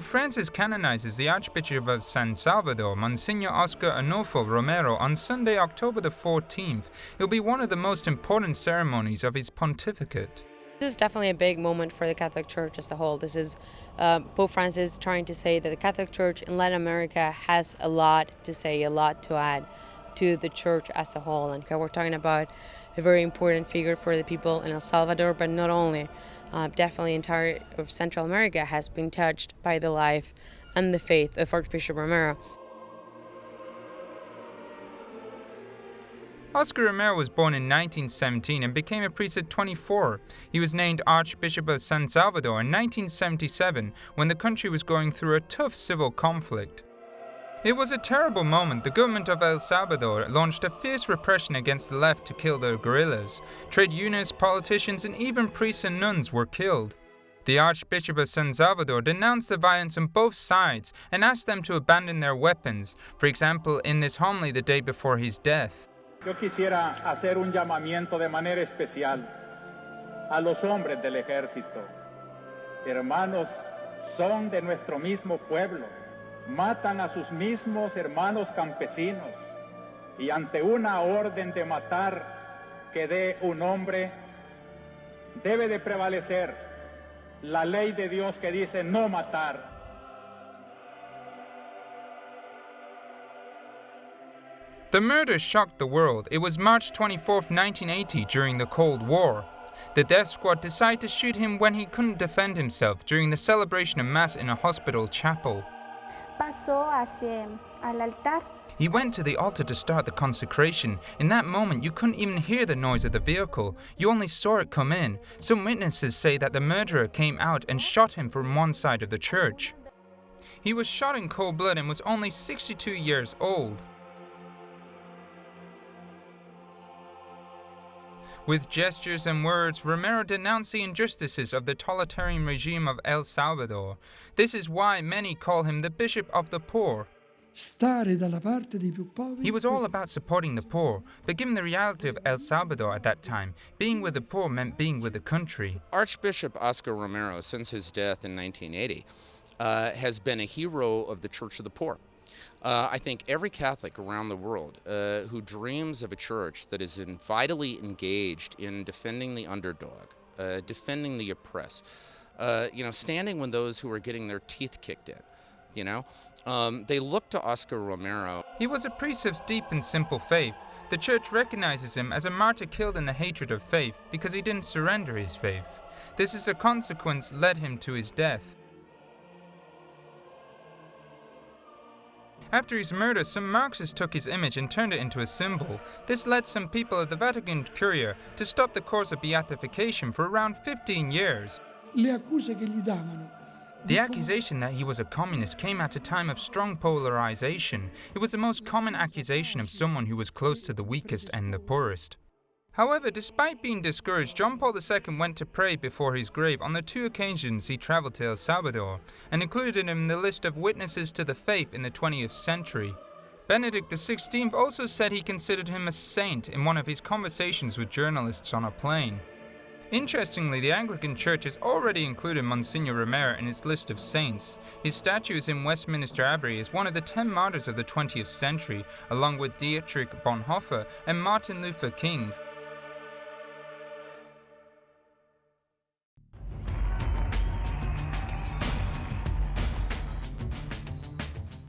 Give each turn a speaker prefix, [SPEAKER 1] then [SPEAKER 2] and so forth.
[SPEAKER 1] Pope Francis canonizes the Archbishop of San Salvador, Monsignor Oscar Onofre Romero, on Sunday, October the 14th. It will be one of the most important ceremonies of his pontificate.
[SPEAKER 2] This is definitely a big moment for the Catholic Church as a whole. This is Pope Francis trying to say that the Catholic Church in Latin America has a lot to say, a lot to add to the Church as a whole. And we're talking about a very important figure for the people in El Salvador, but not only. Definitely entire of Central America has been touched by the life and the faith of Archbishop Romero.
[SPEAKER 1] Oscar Romero was born in 1917 and became a priest at 24. He was named Archbishop of San Salvador in 1977 when the country was going through a tough civil conflict. It was a terrible moment. The government of El Salvador launched a fierce repression against the left to kill their guerrillas. Trade unionists, politicians, and even priests and nuns were killed. The Archbishop of San Salvador denounced the violence on both sides and asked them to abandon their weapons, for example, in this homily the day before his death.
[SPEAKER 3] Yo quisiera hacer un llamamiento de manera especial a los hombres del ejército. Hermanos, son de nuestro mismo pueblo. Matan a sus mismos hermanos campesinos. Y ante una orden de matar que dé un hombre, debe de prevalecer la ley de Dios que dice no matar.
[SPEAKER 1] The murder shocked the world. It was March 24, 1980, during the Cold War. The death squad decided to shoot him when he couldn't defend himself during the celebration of Mass in a hospital chapel.
[SPEAKER 4] Pasó hacia al altar.
[SPEAKER 1] He went to the altar to start the consecration. In that moment, you couldn't even hear the noise of the vehicle. You only saw it come in. Some witnesses say that the murderer came out and shot him from one side of the church. He was shot in cold blood and was only 62 years old. With gestures and words, Romero denounced the injustices of the totalitarian regime of El Salvador. This is why many call him the Bishop of the Poor. He was all about supporting the poor, but given the reality of El Salvador at that time, being with the poor meant being with the country.
[SPEAKER 5] Archbishop Oscar Romero, since his death in 1980, has been a hero of the Church of the Poor. I think every Catholic around the world who dreams of a church that is vitally engaged in defending the underdog, defending the oppressed, standing with those who are getting their teeth kicked in, they look to Oscar Romero.
[SPEAKER 1] He was a priest of deep and simple faith. The church recognizes him as a martyr killed in the hatred of faith because he didn't surrender his faith. This is a consequence led him to his death. After his murder, some Marxists took his image and turned it into a symbol. This led some people of the Vatican Curia to stop the course of beatification for around 15 years. The accusation that he was a communist came at a time of strong polarization. It was the most common accusation of someone who was close to the weakest and the poorest. However, despite being discouraged, John Paul II went to pray before his grave on the 2 occasions he traveled to El Salvador, and included him in the list of witnesses to the faith in the 20th century. Benedict XVI also said he considered him a saint in one of his conversations with journalists on a plane. Interestingly, the Anglican Church has already included Monsignor Romero in its list of saints. His statue is in Westminster Abbey as one of the 10 martyrs of the 20th century, along with Dietrich Bonhoeffer and Martin Luther King.